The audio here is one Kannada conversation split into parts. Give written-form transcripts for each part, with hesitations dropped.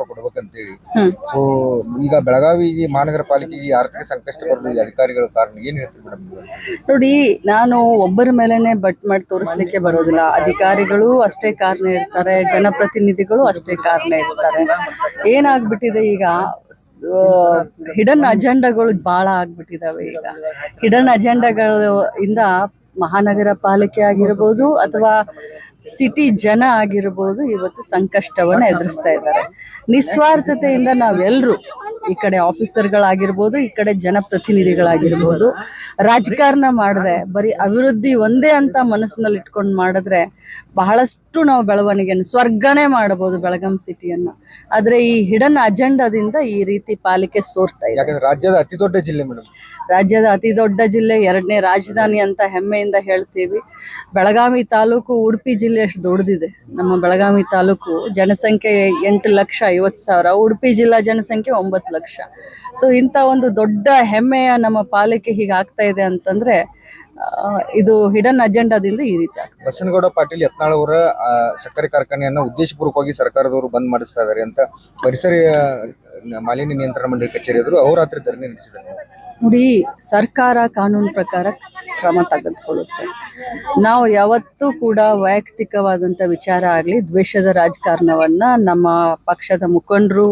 ಕೊಡ್ಬೇಕಂತೇಳಿ. ಸೊ ಈಗ ಬೆಳಗಾವಿ ಮಹಾನಗರ ಪಾಲಿಕೆಗೆ ಆರ್ಥಿಕ ಸಂಕಷ್ಟ ಬರಲು ಈ ಅಧಿಕಾರಿಗಳ ಕಾರಣ ಏನ್ ಹೇಳ್ತೀವಿ ಮೇಡಮ್? ನೋಡಿ, ನಾನು ಒಬ್ಬರ ಮೇಲೆನೆ ಬಟ್ ಮಾಡಿ ತೋರಿಸ್ಲಿಕ್ಕೆ ಬರೋದಿಲ್ಲ. ಅಧಿಕಾರಿಗಳು ಅಷ್ಟೇ ಕಾರಣ ಇರ್ತಾರೆ, ಜನಪ್ರತಿನಿಧಿಗಳು ಅಷ್ಟೇ ಕಾರಣ ಇರ್ತಾರೆ. ಏನಾಗ್ಬಿಟ್ಟಿದೆ ಈಗ, ಹಿಡನ್ ಅಜೆಂಡಾಗಳು ಬಹಳ ಆಗ್ಬಿಟ್ಟಿದಾವೆ. ಈಗ ಹಿಡನ್ ಅಜೆಂಡಾಗಳು ಇಂದ ಮಹಾನಗರ ಪಾಲಿಕೆ ಆಗಿರ್ಬೋದು ಅಥವಾ ಸಿಟಿ ಜನ ಆಗಿರ್ಬೋದು ಇವತ್ತು ಸಂಕಷ್ಟವನ್ನು ಎದುರಿಸ್ತಾ ಇದ್ದಾರೆ. ನಿಸ್ವಾರ್ಥತೆಯಿಂದ ನಾವೆಲ್ಲರೂ, ಈ ಕಡೆ ಆಫೀಸರ್ಗಳಾಗಿರ್ಬೋದು, ಈ ಕಡೆ ಜನಪ್ರತಿನಿಧಿಗಳಾಗಿರ್ಬೋದು, ರಾಜಕಾರಣ ಮಾಡದೆ ಬರೀ ಅಭಿವೃದ್ಧಿ ಒಂದೇ ಅಂತ ಮನಸ್ಸಿನಲ್ಲಿ ಇಟ್ಕೊಂಡು ಮಾಡಿದ್ರೆ ಬಹಳಷ್ಟು ನಾವು ಬೆಳವಣಿಗೆಯನ್ನು ಸ್ವರ್ಗನೇ ಮಾಡಬಹುದು ಬೆಳಗಾಂ ಸಿಟಿಯನ್ನ. ಆದ್ರೆ ಈ ಹಿಡನ್ ಅಜೆಂಡಾದಿಂದ ಈ ರೀತಿ ಪಾಲಿಕೆ ಸೋರ್ತಾ ಇದೆ. ಯಾಕಂದ್ರೆ ರಾಜ್ಯದ ಅತಿ ದೊಡ್ಡ ಜಿಲ್ಲೆ ಮೇಡಮ್, ರಾಜ್ಯದ ಅತಿ ದೊಡ್ಡ ಜಿಲ್ಲೆ, 2ನೇ ರಾಜಧಾನಿ ಅಂತ ಹೆಮ್ಮೆಯಿಂದ ಹೇಳ್ತೀವಿ. ಬೆಳಗಾವಿ ತಾಲೂಕು ಉಡುಪಿ ಜಿಲ್ಲೆ ಅಷ್ಟು ದೊಡ್ಡದಿದೆ. ನಮ್ಮ ಬೆಳಗಾವಿ ತಾಲೂಕು ಜನಸಂಖ್ಯೆ 8,50,000, ಉಡುಪಿ ಜಿಲ್ಲಾ ಜನಸಂಖ್ಯೆ 9 ಲಕ್ಷ. ಸೊ ಇಂಥ ಒಂದು ದೊಡ್ಡ ಹೆಮ್ಮೆಯ ನಮ್ಮ ಪಾಲಿಕೆ ಹೀಗಾಗ್ತಾ ಇದೆ ಅಂತಂದ್ರೆ ಇದು ಹಿಡನ್ ಅಜೆಂಡಾದಿಂದ ಈ ರೀತಿ ಆಗ್ತದೆ. ಬಸನಗೌಡ ಪಾಟೀಲ್ ಯತ್ನಾಳ್ ಅವರ ಸಕ್ಕರೆ ಕಾರ್ಖಾನೆಯನ್ನ ಉದ್ದೇಶಪೂರ್ವಕವಾಗಿ ಸರ್ಕಾರದವರು ಬಂದ್ ಮಾಡಿಸ್ತಾ ಇದ್ದಾರೆ ಅಂತ ಪರಿಸರ ಮಾಲಿನ್ಯ ನಿಯಂತ್ರಣ ಮಂಡಳಿ ಕಚೇರಿ ಎದುರು ಅಹೋರಾತ್ರಿ ಧರಣಿ ನಡೆಸಿದ್ದಾರೆ. ನೋಡಿ, ಸರ್ಕಾರ ಕಾನೂನು ಪ್ರಕಾರ ಕ್ರಮ ತೆಗೆದುಕೊಳ್ಳುತ್ತೆ. ನಾವು ಯಾವತ್ತೂ ಕೂಡ ವೈಯಕ್ತಿಕವಾದಂಥ ವಿಚಾರ ಆಗಲಿ, ದ್ವೇಷದ ರಾಜಕಾರಣವನ್ನ ನಮ್ಮ ಪಕ್ಷದ ಮುಖಂಡರು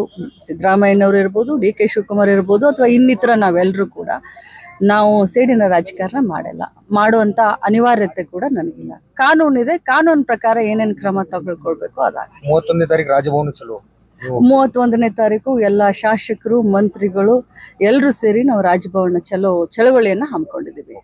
ಸಿದ್ದರಾಮಯ್ಯನವರು ಇರ್ಬೋದು, DK ಶಿವಕುಮಾರ್ ಇರ್ಬೋದು, ಅಥವಾ ಇನ್ನಿತರ ನಾವೆಲ್ಲರೂ ಕೂಡ ನಾವು ಸೇಡಿನ ರಾಜಕಾರಣ ಮಾಡುವಂಥ ಅನಿವಾರ್ಯತೆ ಕೂಡ ನನಗಿಲ್ಲ. ಕಾನೂನಿದೆ, ಕಾನೂನು ಪ್ರಕಾರ ಏನೇನು ಕ್ರಮ ತೆಗೆದುಕೊಳ್ಬೇಕು ಅದಾಗಲಿ. 31ನೇ ತಾರೀಕು ರಾಜಭವನ ಚಲೋ, 31ನೇ ತಾರೀಕು ಎಲ್ಲ ಶಾಸಕರು, ಮಂತ್ರಿಗಳು ಎಲ್ಲರೂ ಸೇರಿ ನಾವು ರಾಜಭವನ ಚಳವಳಿಯನ್ನು ಹಮ್ಮಿಕೊಂಡಿದ್ದೀವಿ.